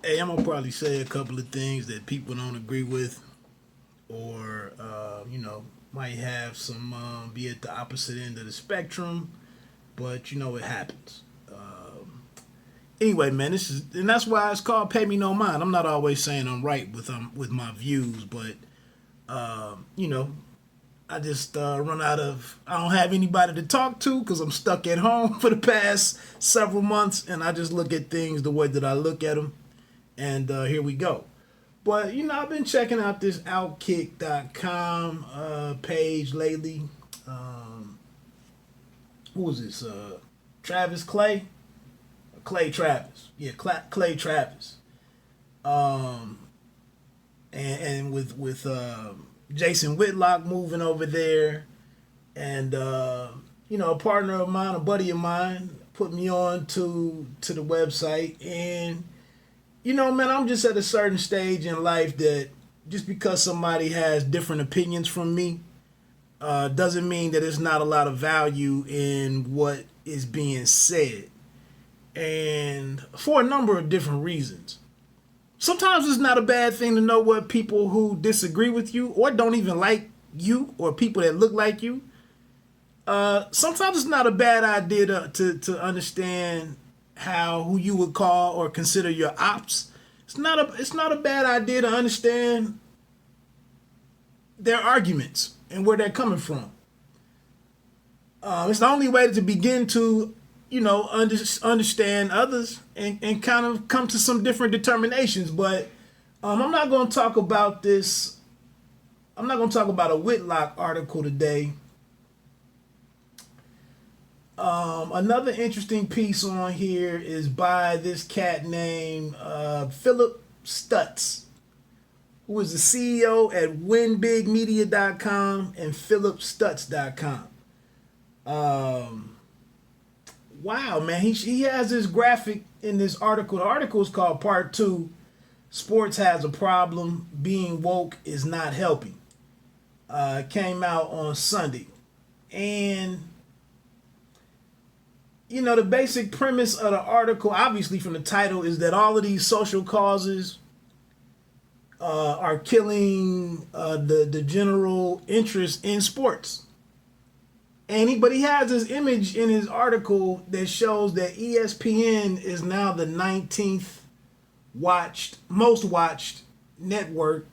Hey, I'm gonna probably say a couple of things that people don't agree with, or might have some be at the opposite end of the spectrum. But it happens. Anyway, man, and that's why it's called "Pay Me No Mind." I'm not always saying I'm right with my views, but you know, I just run out of. I don't have anybody to talk to because I'm stuck at home for the past several months, and I just look at things the way that I look at them, and here we go. But I've been checking out this Outkick.com page lately. Who was this? Travis Clay Travis. Yeah, Clay Travis. Um, and with Jason Whitlock moving over there, and a partner of mine, a buddy of mine, put me on to the website, and man, I'm just at a certain stage in life that just because somebody has different opinions from me doesn't mean that it's not a lot of value in what is being said, and for a number of different reasons. Sometimes it's not a bad thing to know what people who disagree with you or don't even like you or people that look like you. Sometimes it's not a bad idea to understand who you would call or consider your ops. It's not a bad idea to understand their arguments and where they're coming from. It's the only way to begin to understand others and kind of come to some different determinations. But I'm not going to talk about this. I'm not going to talk about a Whitlock article today. Another interesting piece on here is by this cat named Phillip Stutts, who is the CEO at winbigmedia.com and phillipstutts.com. Wow, man, he has this graphic in this article. The article is called Part 2, Sports Has a Problem, Being Woke is Not Helping. It came out on Sunday. And the basic premise of the article, obviously from the title, is that all of these social causes are killing the general interest in sports. But he has this image in his article that shows that ESPN is now the 19th most watched network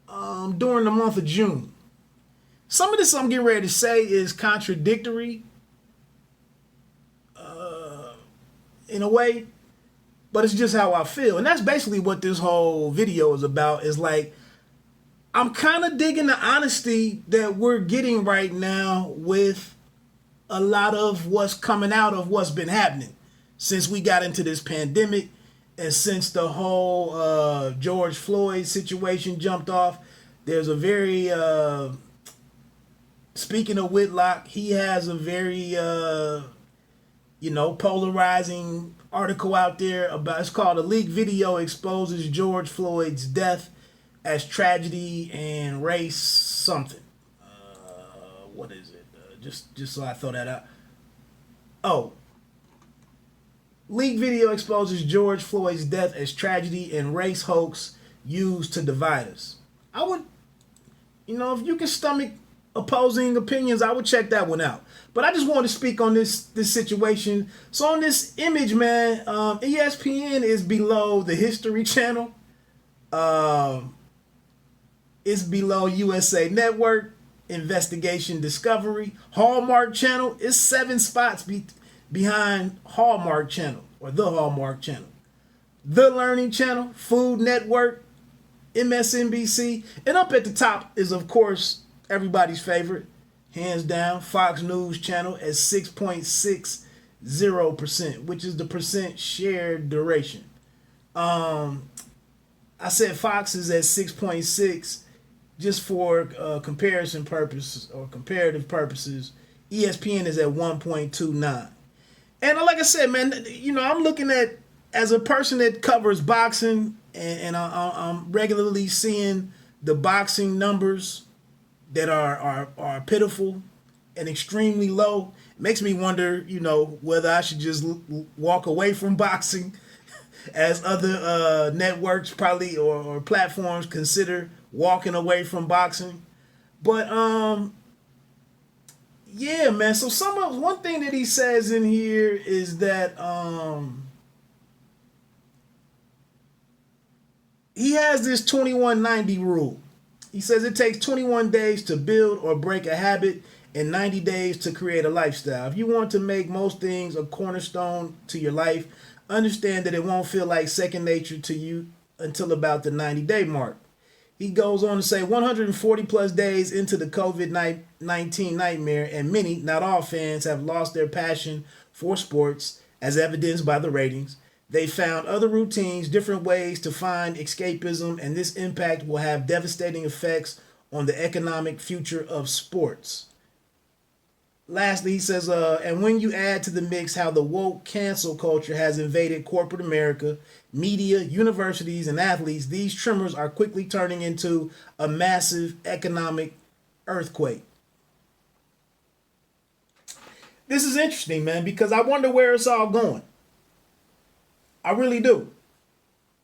during the month of June. Some of this I'm getting ready to say is contradictory in a way, but it's just how I feel. And that's basically what this whole video is about, is like, I'm kind of digging the honesty that we're getting right now with a lot of what's coming out of what's been happening since we got into this pandemic and since the whole George Floyd situation jumped off. There's a very, speaking of Whitlock, he has a very, polarizing article out there about, it's called "A Leaked Video Exposes George Floyd's Death as Tragedy and Race Something." What is it? Just so I throw that out. Oh. Leaked video exposes George Floyd's death as tragedy and race hoax used to divide us. I would, if you can stomach opposing opinions, I would check that one out. But I just want to speak on this situation. So on this image, man, ESPN is below the History Channel. It's below USA Network, Investigation Discovery. Hallmark Channel is 7 spots behind Hallmark Channel, or the Hallmark Channel. The Learning Channel, Food Network, MSNBC. And up at the top is, of course, everybody's favorite, hands down, Fox News Channel at 6.60%, which is the percent shared duration. I said Fox is at 6.6 just for comparison purposes or comparative purposes. ESPN is at 1.29. And like I said, man, I'm looking at, as a person that covers boxing, and I'm regularly seeing the boxing numbers that are pitiful and extremely low. It makes me wonder, whether I should just walk away from boxing as other networks probably or platforms consider walking away from boxing. But yeah, man. So one thing that he says in here is that he has this 2190 rule. He says it takes 21 days to build or break a habit and 90 days to create a lifestyle. If you want to make most things a cornerstone to your life, understand that it won't feel like second nature to you until about the 90-day mark. He goes on to say 140 plus days into the COVID-19 nightmare, and many, not all fans, have lost their passion for sports, as evidenced by the ratings. They found other routines, different ways to find escapism, and this impact will have devastating effects on the economic future of sports. Lastly, he says, and when you add to the mix how the woke cancel culture has invaded corporate America, media, universities, and athletes, these tremors are quickly turning into a massive economic earthquake. This is interesting, man, because I wonder where it's all going. I really do.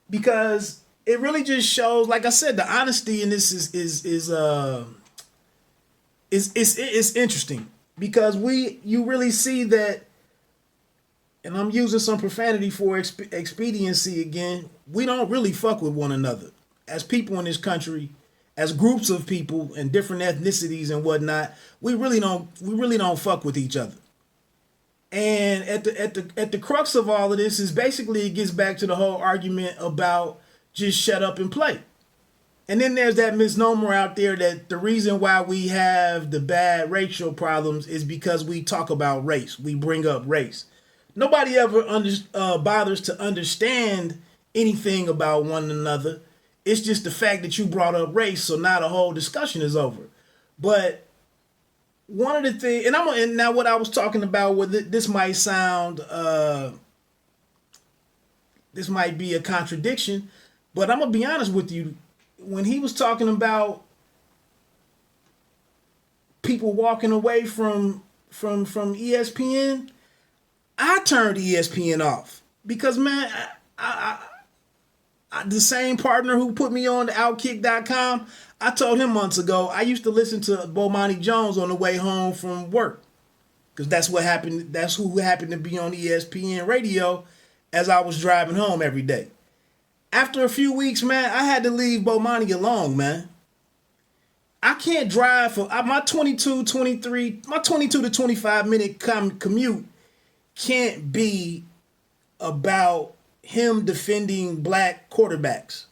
Because it really just shows, like I said, the honesty in this is interesting. Because you really see that, and I'm using some profanity for expediency again, we don't really fuck with one another. As people in this country, as groups of people and different ethnicities and whatnot, we really don't fuck with each other. And at the crux of all of this is basically it gets back to the whole argument about just shut up and play. And then there's that misnomer out there that the reason why we have the bad racial problems is because we talk about race. We bring up race. Nobody ever bothers to understand anything about one another. It's just the fact that you brought up race, so now the whole discussion is over. But one of the things, and now what I was talking about, this might sound, this might be a contradiction, but I'm gonna be honest with you. When he was talking about people walking away from ESPN, I turned ESPN off because, man, I the same partner who put me on to Outkick.com, I told him months ago I used to listen to Bomani Jones on the way home from work because that's what happened. That's who happened to be on ESPN radio as I was driving home every day. After a few weeks, man, I had to leave Bomani alone, man. I can't drive for my 22 to 25 minute commute can't be about him defending black quarterbacks.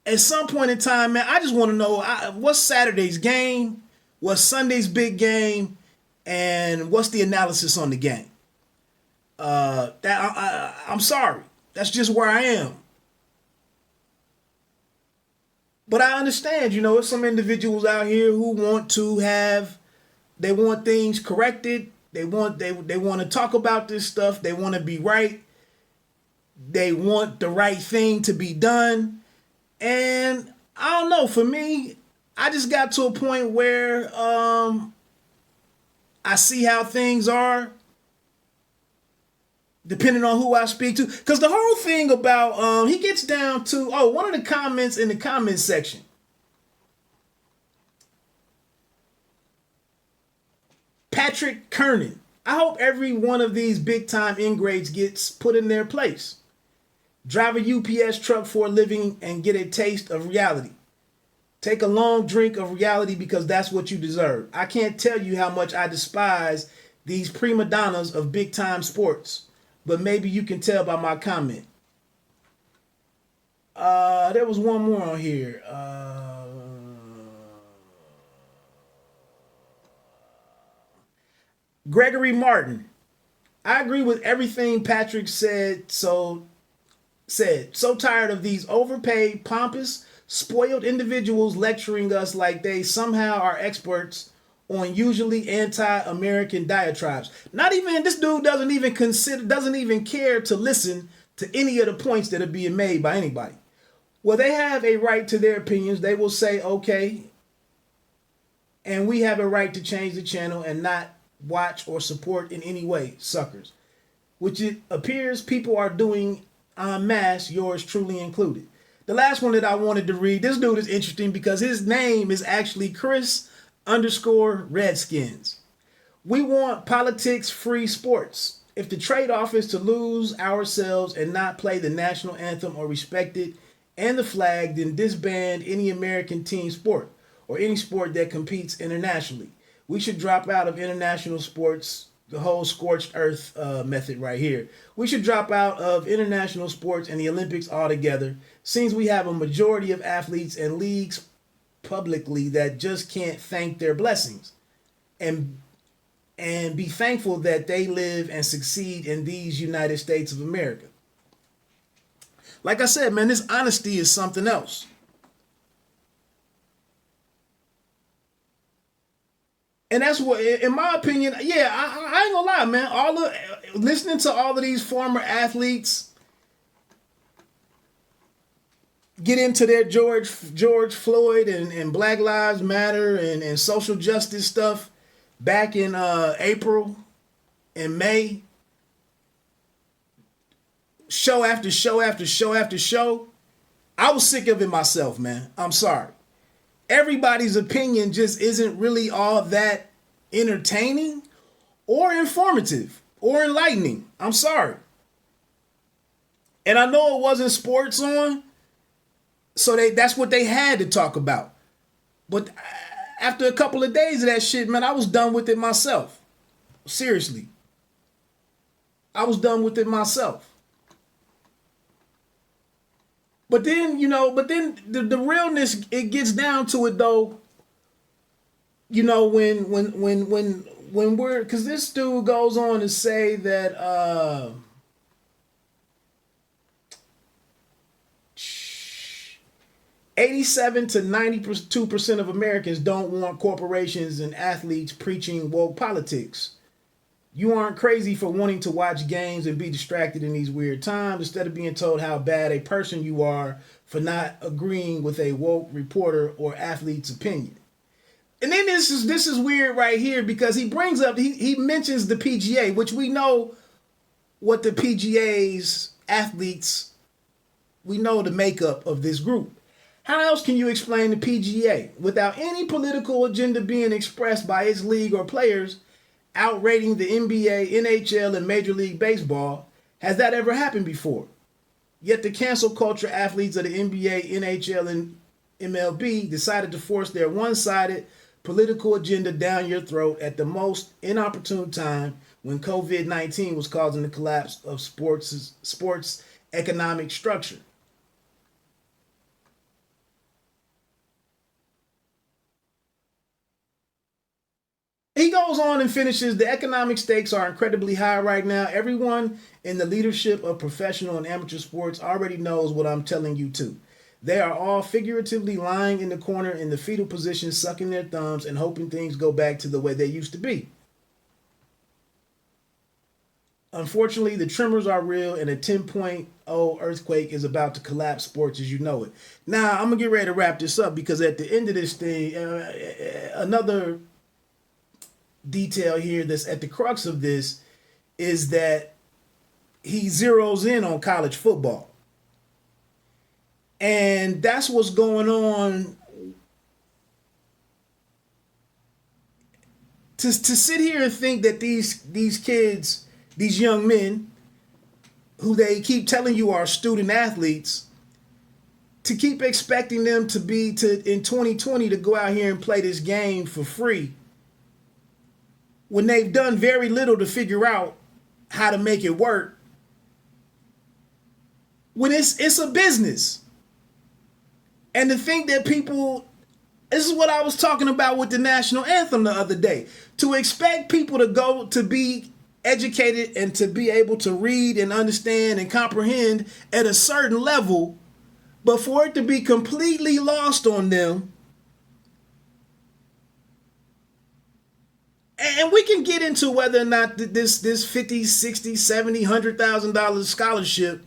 At some point in time, man, I just want to know what's Saturday's game, what's Sunday's big game, and what's the analysis on the game. I'm sorry. That's just where I am. But I understand, there's some individuals out here who want things corrected. They want to talk about this stuff. They want to be right. They want the right thing to be done. And I don't know, for me, I just got to a point where I see how things are depending on who I speak to. Because the whole thing about, he gets down to, one of the comments in the comments section. Patrick Kernan. I hope every one of these big time ingrates gets put in their place. Drive a UPS truck for a living and get a taste of reality. Take a long drink of reality because that's what you deserve. I can't tell you how much I despise these prima donnas of big time sports. But maybe you can tell by my comment. There was one more on here. Gregory Martin. I agree with everything Patrick said. So tired of these overpaid, pompous, spoiled individuals lecturing us like they somehow are experts on usually anti-American diatribes. Not even, this dude doesn't even care to listen to any of the points that are being made by anybody. Well, they have a right to their opinions. They will say, okay, and we have a right to change the channel and not watch or support in any way, suckers. Which it appears people are doing en masse, yours truly included. The last one that I wanted to read, this dude is interesting because his name is actually Chris underscore Redskins. We want politics free sports. If the trade off is to lose ourselves and not play the national anthem or respect it and the flag, then disband any American team sport or any sport that competes internationally. We should drop out of international sports, the whole scorched earth method right here. We should drop out of international sports and the Olympics altogether, since we have a majority of athletes and leagues publicly that just can't thank their blessings and be thankful that they live and succeed in these United States of America. Like I said, man, this honesty is something else. And that's what, in my opinion, yeah, I ain't gonna lie, man. Listening to all of these former athletes get into their George Floyd and Black Lives Matter and social justice stuff back in April and May, show after show after show after show, I was sick of it myself, man. I'm sorry. Everybody's opinion just isn't really all that entertaining or informative or enlightening. I'm sorry. And I know it wasn't sports on, so that's what they had to talk about. But after a couple of days of that shit, man, I was done with it myself. Seriously. I was done with it myself. But then, the realness, it gets down to it though. When we're, because this dude goes on to say that 87 to 92% of Americans don't want corporations and athletes preaching woke politics. You aren't crazy for wanting to watch games and be distracted in these weird times instead of being told how bad a person you are for not agreeing with a woke reporter or athlete's opinion. And then this is weird right here because he brings up, he mentions the PGA, which we know what the PGA's athletes, we know the makeup of this group. How else can you explain the PGA without any political agenda being expressed by its league or players outrating the NBA, NHL, and Major League Baseball? Has that ever happened before? Yet the cancel culture athletes of the NBA, NHL, and MLB decided to force their one-sided political agenda down your throat at the most inopportune time when COVID-19 was causing the collapse of sports economic structure. He goes on and finishes, the economic stakes are incredibly high right now. Everyone in the leadership of professional and amateur sports already knows what I'm telling you too. They are all figuratively lying in the corner in the fetal position, sucking their thumbs and hoping things go back to the way they used to be. Unfortunately, the tremors are real and a 10.0 earthquake is about to collapse sports as you know it. Now, I'm going to get ready to wrap this up because at the end of this thing, another detail here that's at the crux of this is that he zeroes in on college football. And that's what's going on. To sit here and think that these kids, these young men, who they keep telling you are student athletes, to keep expecting them to in 2020 to go out here and play this game for free when they've done very little to figure out how to make it work, when it's a business. And to think that people, this is what I was talking about with the national anthem the other day, to expect people to go to be educated and to be able to read and understand and comprehend at a certain level, but for it to be completely lost on them. And we can get into whether or not this $50, $60, $70, $100,000 scholarship,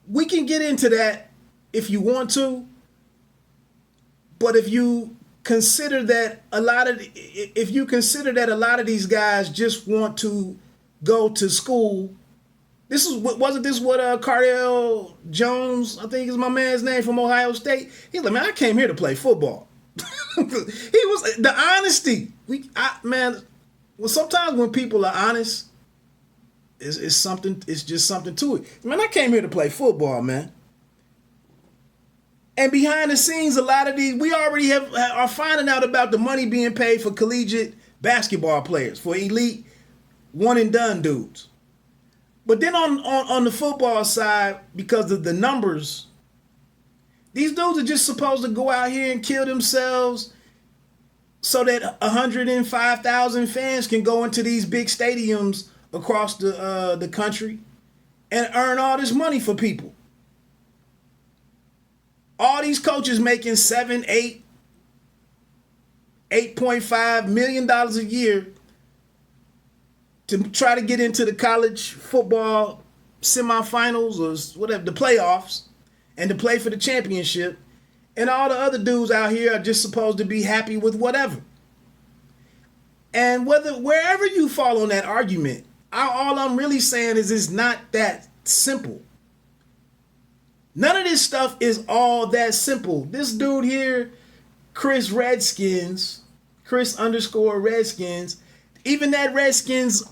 we can get into that if you want to. But if you consider that a lot of these guys just want to go to school Wasn't this what Cardell Jones, I think is my man's name, from Ohio State? He's like, man, I came here to play football. He was the honesty. Man, well, sometimes when people are honest, it's something. It's just something to it. Man, I came here to play football, man. And behind the scenes, a lot of these, we already are finding out about the money being paid for collegiate basketball players, for elite one and done dudes. But then on the football side, because of the numbers, these dudes are just supposed to go out here and kill themselves so that 105,000 fans can go into these big stadiums across the country and earn all this money for people. All these coaches making $7, $8.5 million a year to try to get into the college football semifinals or whatever, the playoffs, and to play for the championship. And all the other dudes out here are just supposed to be happy with whatever. And wherever you fall on that argument, all I'm really saying is it's not that simple. None of this stuff is all that simple. This dude here, Chris _Redskins, even that Redskins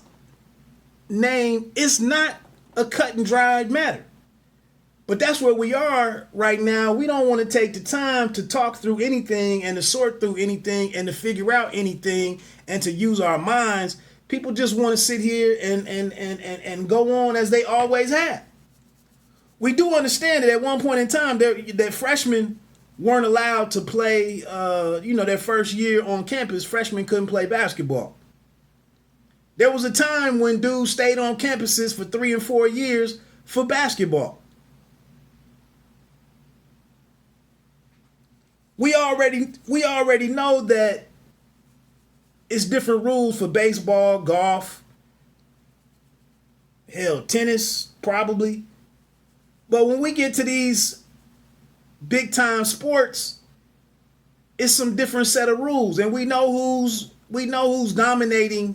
name is not a cut and dried matter. But that's where we are right now. We don't want to take the time to talk through anything and to sort through anything and to figure out anything and to use our minds. People just want to sit here and go on as they always have. We do understand that at one point in time, that freshmen weren't allowed to play, their first year on campus, freshmen couldn't play basketball. There was a time when dudes stayed on campuses for 3 and 4 years for basketball. We already know that it's different rules for baseball, golf, tennis, probably. But when we get to these big time sports, it's some different set of rules, and we know who's dominating.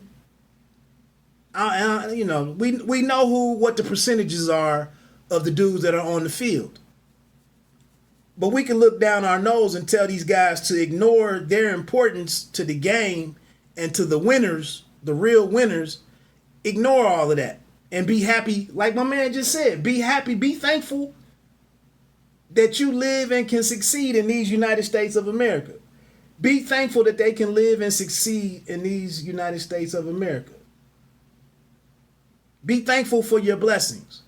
We know what the percentages are of the dudes that are on the field. But we can look down our nose and tell these guys to ignore their importance to the game and to the winners, the real winners. Ignore all of that and be happy. Like my man just said, be happy, be thankful that you live and can succeed in these United States of America. Be thankful that they can live and succeed in these United States of America. Be thankful for your blessings.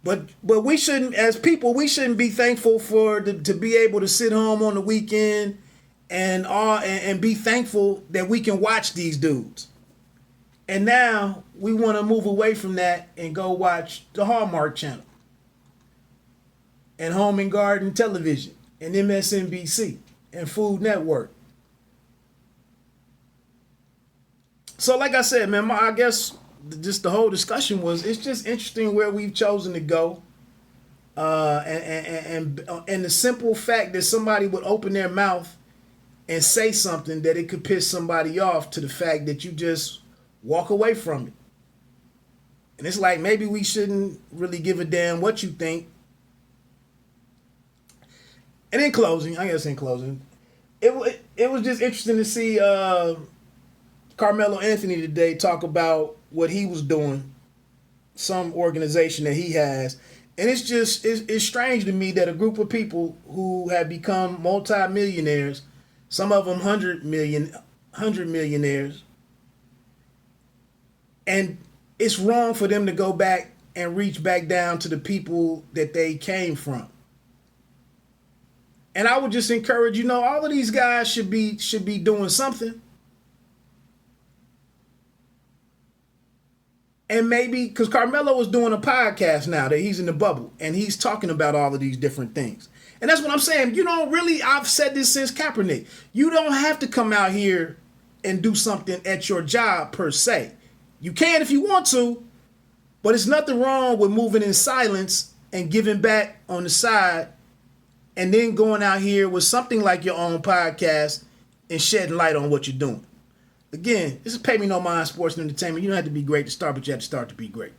But we shouldn't, as people, we shouldn't be thankful to be able to sit home on the weekend and be thankful that we can watch these dudes. And now we want to move away from that and go watch the Hallmark Channel and Home and Garden Television and MSNBC and Food Network. So like I said, man, I guess just the whole discussion it's just interesting where we've chosen to go. And the simple fact that somebody would open their mouth and say something that it could piss somebody off, to the fact that you just walk away from it. And it's like, maybe we shouldn't really give a damn what you think. And in closing, it was just interesting to see Carmelo Anthony today talk about what he was doing, some organization that he has. And it's strange to me that a group of people who have become multi-millionaires, some of them 100 millionaires, and it's wrong for them to go back and reach back down to the people that they came from. And I would just encourage, all of these guys should be doing something. And maybe, because Carmelo is doing a podcast now that he's in the bubble, and he's talking about all of these different things. And that's what I'm saying. I've said this since Kaepernick. You don't have to come out here and do something at your job per se. You can if you want to, but it's nothing wrong with moving in silence and giving back on the side, and then going out here with something like your own podcast and shedding light on what you're doing. Again, this is Pay Me No Mind Sports and Entertainment. You don't have to be great to start, but you have to start to be great.